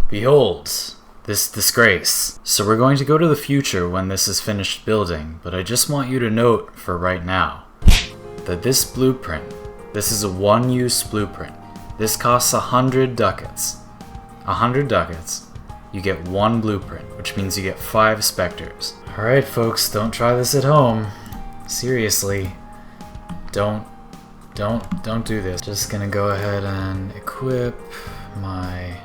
Behold, this disgrace. So we're going to go to the future when this is finished building, but I just want you to note for right now that this blueprint, this is a one-use blueprint. This costs 100 ducats. 100 ducats. You get one blueprint, which means you get 5 specters. Alright folks, don't try this at home. Seriously. Don't do this. Just gonna go ahead and equip my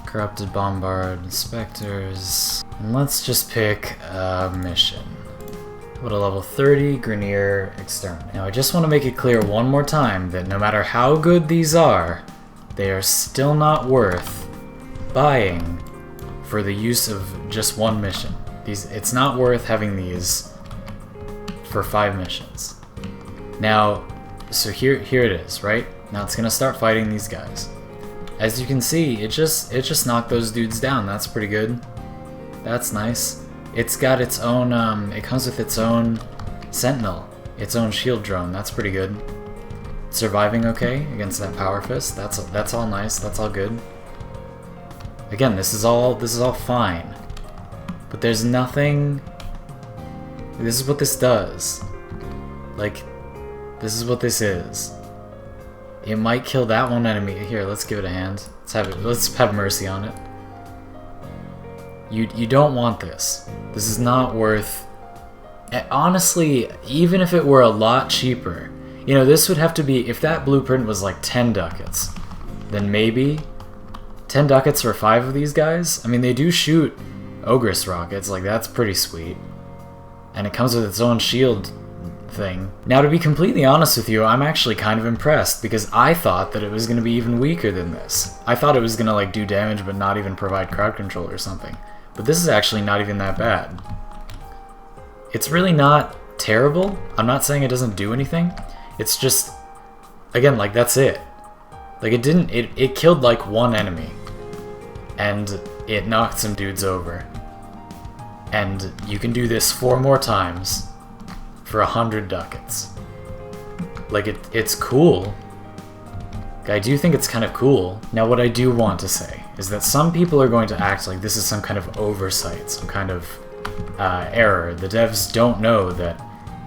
corrupted Bombard Specters. And let's just pick a mission. What a level 30 Grenier Exterminate. Now I just want to make it clear one more time that no matter how good these are, they are still not worth buying for the use of just one mission. It's not worth having these for 5 missions. Now, so here it is, right? Now it's gonna start fighting these guys. As you can see, it just knocked those dudes down. That's pretty good. That's nice. It's got its own, it comes with its own sentinel, its own shield drone. That's pretty good. Surviving okay against that power fist. That's all nice. That's all good. Again, this is all fine. But there's nothing. This is what this does. Like, this is what this is. It might kill that one enemy. Here, let's give it a hand. Let's have mercy on it. You don't want this. This is not worth... Honestly, even if it were a lot cheaper, you know, this would have to be... If that blueprint was like 10 ducats, then maybe 10 ducats for 5 of these guys? I mean, they do shoot Ogress rockets, like that's pretty sweet. And it comes with its own shield thing. Now, to be completely honest with you, I'm actually kind of impressed because I thought that it was going to be even weaker than this. I thought it was going to like do damage but not even provide crowd control or something. But this is actually not even that bad. It's really not terrible. I'm not saying it doesn't do anything. It's just, again, like that's it. Like it killed like one enemy. And it knocked some dudes over. And you can do this 4 more times for 100 ducats. Like it's cool. I do think it's kind of cool. Now what I do want to say is that some people are going to act like this is some kind of oversight, some kind of error. The devs don't know that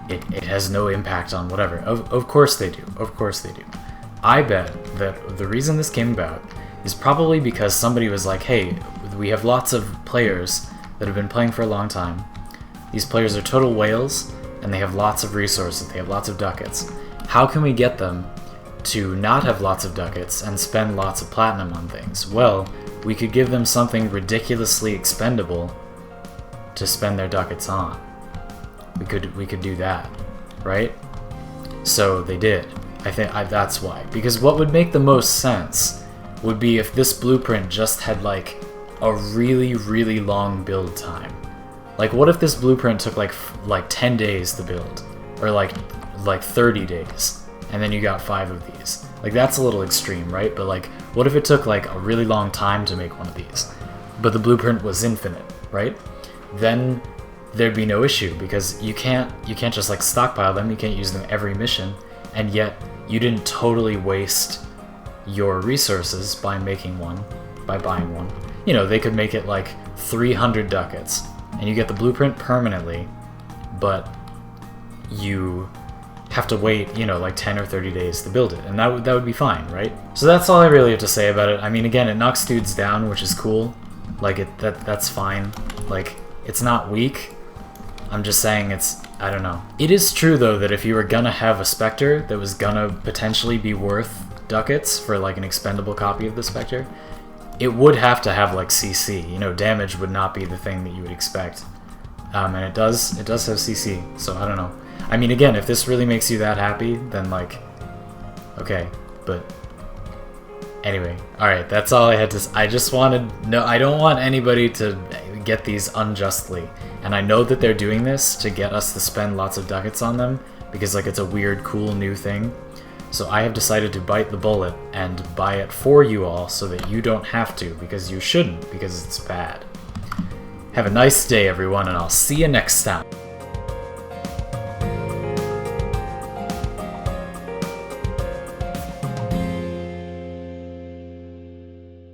it has no impact on whatever. Of course they do. Of course they do. I bet that the reason this came about is probably because somebody was like, hey, we have lots of players that have been playing for a long time. These players are total whales, and they have lots of resources. They have lots of ducats. How can we get them to not have lots of ducats and spend lots of platinum on things? Well, we could give them something ridiculously expendable to spend their ducats on. We could do that, right? So they did. I think that's why. Because what would make the most sense would be if this blueprint just had like a really, really long build time. Like, what if this blueprint took like 10 days to build, or like 30 days, and then you got 5 of these? Like, that's a little extreme, right? But like, what if it took like a really long time to make one of these, but the blueprint was infinite, right? Then there'd be no issue because you can't just like stockpile them. You can't use them every mission, and yet you didn't totally waste your resources by making one, by buying one. You know, they could make it like 300 ducats. And you get the blueprint permanently, but you have to wait, you know, like 10 or 30 days to build it, and that would be fine, right? So that's all I really have to say about it. I mean, again, it knocks dudes down, which is cool. Like, that's fine. Like, it's not weak. I'm just saying I don't know. It is true, though, that if you were gonna have a Spectre that was gonna potentially be worth ducats for, like, an expendable copy of the Spectre, it would have to have like CC. You know, damage would not be the thing that you would expect, and it does have CC. So I don't know. I mean, again, if this really makes you that happy, then like, okay. But anyway, all right. That's all I had to. I just wanted I don't want anybody to get these unjustly, and I know that they're doing this to get us to spend lots of ducats on them because like it's a weird, cool new thing. So I have decided to bite the bullet and buy it for you all so that you don't have to, because you shouldn't, because it's bad. Have a nice day, everyone, and I'll see you next time.